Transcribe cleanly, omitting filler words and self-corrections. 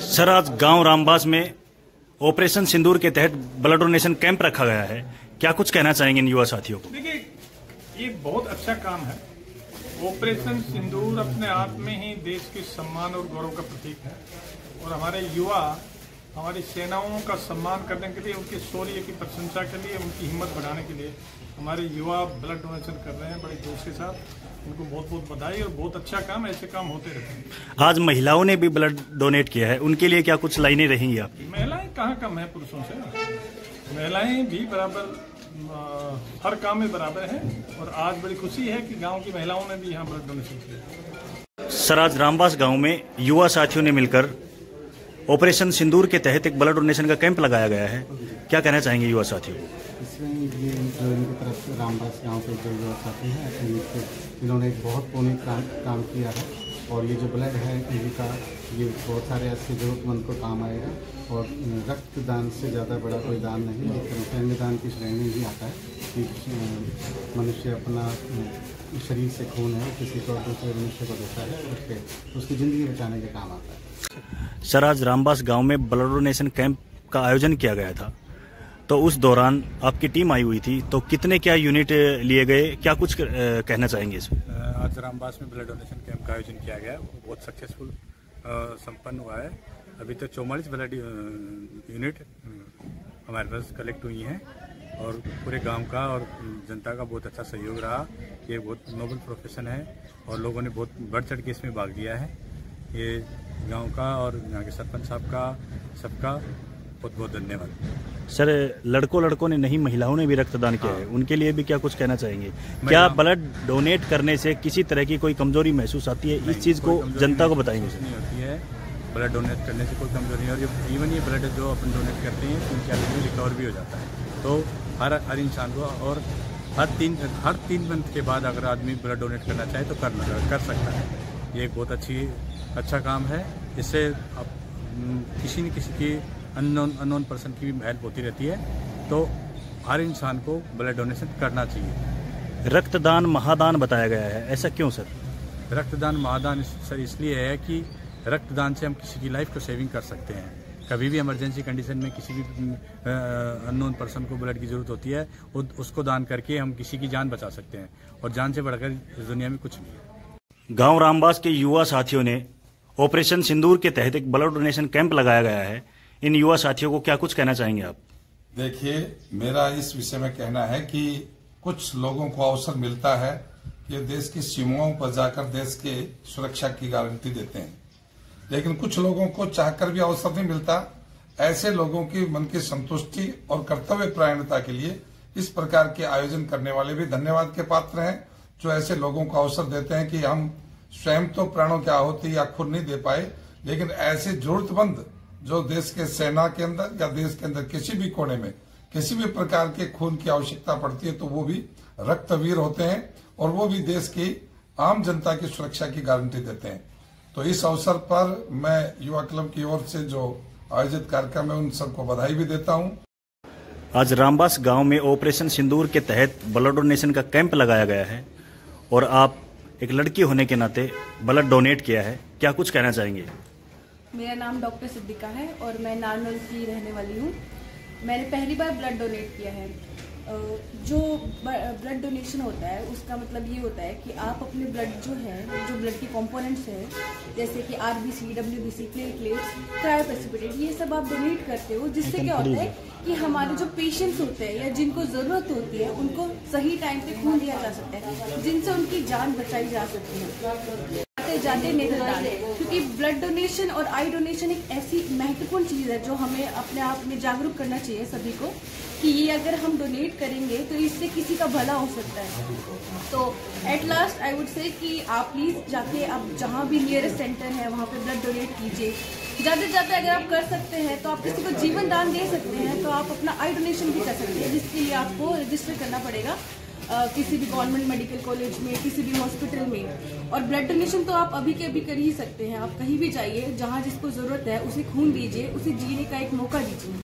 Sir, आज गांव रामबास में ऑपरेशन सिंदूर के तहत ब्लड डोनेशन कैंप रखा गया है। क्या कुछ कहना चाहेंगे इन युवा साथियों को? देखिए, ये बहुत अच्छा काम है। ऑपरेशन सिंदूर अपने आप में ही देश के सम्मान और गौरव का प्रतीक है और हमारे युवा हमारी सेनाओं का सम्मान करने के लिए, उनके शौर्य की प्रशंसा के लिए, उनकी हिम्मत बढ़ाने के लिए हमारे युवा ब्लड डोनेशन कर रहे हैं बड़े जोश के साथ। उनको बहुत बहुत बधाई और बहुत अच्छा काम, ऐसे काम होते रहते हैं। आज महिलाओं ने भी ब्लड डोनेट किया है, उनके लिए क्या कुछ लाइनें रहेंगी आपकी? महिलाएं कहाँ कम है पुरुषों से? महिलाएं भी बराबर हर काम में बराबर हैं और आज बड़ी खुशी है कि गांव की महिलाओं ने भी यहाँ ब्लड डोनेशन किया। सर, आज रामबास गांव में युवा साथियों ने मिलकर ऑपरेशन सिंदूर के तहत एक ब्लड डोनेशन का कैंप लगाया गया है। क्या कहना चाहेंगे युवा साथियों को? इसमें ये जो इनकी तरफ से रामबास गांव के जो युवा साथी हैं, इन्होंने एक बहुत पुण्य काम किया है और ये जो ब्लड है इनका, ये बहुत सारे ऐसे जरूरतमंद को काम आएगा। और रक्तदान से ज़्यादा बड़ा कोई दान नहीं, लेकिन अन्नदान की श्रेणी भी आता है कि मनुष्य अपना शरीर से खून है किसी को दूसरे मनुष्य को देता है, उसकी ज़िंदगी बचाने के काम आता है। सर, आज रामबास गांव में ब्लड डोनेशन कैंप का आयोजन किया गया था, तो उस दौरान आपकी टीम आई हुई थी, तो कितने क्या यूनिट लिए गए, क्या कुछ कहना चाहेंगे इसमें? आज रामबास में ब्लड डोनेशन कैंप का आयोजन किया गया, बहुत सक्सेसफुल संपन्न हुआ है। अभी तक 44 ब्लड यूनिट हमारे पास कलेक्ट हुई हैं और पूरे गांव का और जनता का बहुत अच्छा सहयोग रहा। ये बहुत नोबल प्रोफेशन है और लोगों ने बहुत बढ़ चढ़ के इसमें भाग लिया है। ये गांव का और यहाँ के सरपंच साहब का सबका बहुत बहुत धन्यवाद। सर, लड़कों ने नहीं, महिलाओं ने भी रक्तदान किया है, उनके लिए भी क्या कुछ कहना चाहेंगे? क्या ब्लड डोनेट करने से किसी तरह की कोई कमजोरी महसूस आती है? इस चीज़ को जनता को बताएंगे। नहीं होती है, ब्लड डोनेट करने से कोई कमजोरी नहीं। और इवन ये ब्लड जो अपन डोनेट करते हैं 3-4 दिन में रिकवर भी हो जाता है। तो हर इंसान को, और हर तीन मंथ के बाद अगर आदमी ब्लड डोनेट करना चाहे तो कर सकता है। ये एक बहुत अच्छा काम है। इससे अब किसी न किसी की अननोन पर्सन की भी हेल्प होती रहती है, तो हर इंसान को ब्लड डोनेशन करना चाहिए। रक्तदान महादान बताया गया है, ऐसा क्यों सर? रक्तदान महादान सर इसलिए है कि रक्तदान से हम किसी की लाइफ को सेविंग कर सकते हैं। कभी भी इमरजेंसी कंडीशन में किसी भी अननोन पर्सन को ब्लड की जरूरत होती है, उसको दान करके हम किसी की जान बचा सकते हैं और जान से बढ़कर इस दुनिया में कुछ नहीं है। गांव रामबास के युवा साथियों ने ऑपरेशन सिंदूर के तहत एक ब्लड डोनेशन कैंप लगाया गया है। इन युवा साथियों को क्या कुछ कहना चाहेंगे आप? देखिए, मेरा इस विषय में कहना है कि कुछ लोगों को अवसर मिलता है कि देश की सीमाओं पर जाकर देश के सुरक्षा की गारंटी देते हैं, लेकिन कुछ लोगों को चाहकर भी अवसर नहीं मिलता। ऐसे लोगों की मन की संतुष्टि और कर्तव्य परायणता के लिए इस प्रकार के आयोजन करने वाले भी धन्यवाद के पात्र हैं, जो ऐसे लोगों को अवसर देते हैं कि हम स्वयं तो प्राणों की आहुति या खून नहीं दे पाए, लेकिन ऐसे जरूरतमंद जो देश के सेना के अंदर या देश के अंदर किसी भी कोने में किसी भी प्रकार के खून की आवश्यकता पड़ती है, तो वो भी रक्तवीर होते हैं और वो भी देश की आम जनता की सुरक्षा की गारंटी देते हैं। तो इस अवसर पर मैं युवा क्लब की ओर से जो आयोजित कार्यक्रम है उन सबको बधाई भी देता हूं। आज रामबास गांव में ऑपरेशन सिंदूर के तहत ब्लड डोनेशन का कैंप लगाया गया है और आप एक लड़की होने के नाते ब्लड डोनेट किया है, क्या कुछ कहना चाहेंगे? मेरा नाम डॉक्टर सिद्दीका है और मैं नारनौल की रहने वाली हूँ। मैंने पहली बार ब्लड डोनेट किया है। जो ब्लड डोनेशन होता है उसका मतलब ये होता है कि आप अपने ब्लड जो ब्लड के कंपोनेंट्स हैं, जैसे कि आरबीसी, डब्ल्यूबीसी, प्लेटलेट्स, क्रायोप्रेसिपिटेट, ये सब आप डोनेट करते हो, जिससे क्या होता है कि हमारे जो पेशेंट्स होते हैं या जिनको ज़रूरत होती है उनको सही टाइम पे खून दिया जा सकता है, जिनसे उनकी जान बचाई जा सकती है। जाते नेत्रदान, क्योंकि ब्लड डोनेशन और आई डोनेशन एक ऐसी महत्वपूर्ण चीज़ है जो हमें अपने आप में जागरूक करना चाहिए सभी को, कि ये अगर हम डोनेट करेंगे तो इससे किसी का भला हो सकता है। तो at last I would say कि आप प्लीज़ जाके आप जहाँ भी नियरेस्ट सेंटर है वहाँ पे ब्लड डोनेट कीजिए। ज़्यादा से ज़्यादा अगर आप कर सकते हैं तो आप किसी को जीवन दान दे सकते हैं, तो आप अपना आई डोनेशन भी कर सकते हैं, जिसके लिए आपको रजिस्टर करना पड़ेगा किसी भी गवर्नमेंट मेडिकल कॉलेज में, किसी भी हॉस्पिटल में। और ब्लड डोनेशन तो आप अभी के अभी कर ही सकते हैं। आप कहीं भी जाइए, जहाँ जिसको ज़रूरत है उसे खून दीजिए, उसे जीने का एक मौका दीजिए।